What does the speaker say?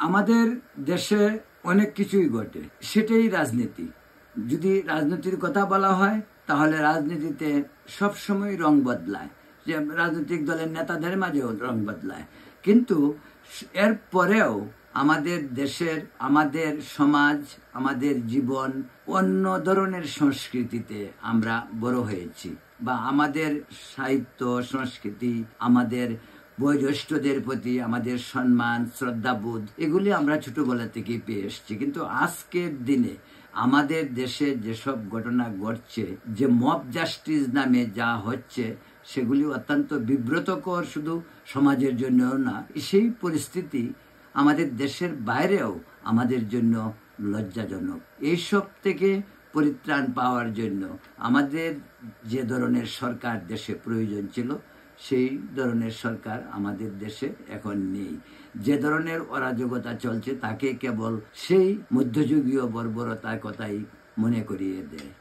আমাদের দেশে অনেক কিছুই ঘটে, সেটাই রাজনীতি। যদি রাজনীতির কথা বলা হয় তাহলে রাজনীতিতে সবসময় রং বদলায়, যে রাজনৈতিক দলের নেতাদের মাঝেও রং বদলায়, কিন্তু এর পরেও আমাদের দেশের, আমাদের সমাজ, আমাদের জীবন অন্য ধরনের সংস্কৃতিতে আমরা বড় হয়েছি, বা আমাদের সাহিত্য সংস্কৃতি, আমাদের বয়োজ্যেষ্ঠদের প্রতি আমাদের সম্মান, শ্রদ্ধাবোধ, এগুলি আমরা ছোটবেলা থেকেই পেয়ে এসেছি। কিন্তু আজকের দিনে আমাদের দেশে যেসব ঘটনা ঘটছে, যে মব জাস্টিস নামে যা হচ্ছে, সেগুলি অত্যন্ত বিব্রতকর, শুধু সমাজের জন্যও না, সেই পরিস্থিতি আমাদের দেশের বাইরেও আমাদের জন্য লজ্জাজনক। এইসব থেকে পরিত্রাণ পাওয়ার জন্য আমাদের যে ধরনের সরকার দেশে প্রয়োজন ছিল, সেই ধরনের সরকার আমাদের দেশে এখন নেই। যে ধরনের অরাজকতা চলছে তাকে কেবল সেই মধ্যযুগীয় বর্বরতার কথাই মনে করিয়ে দেয়।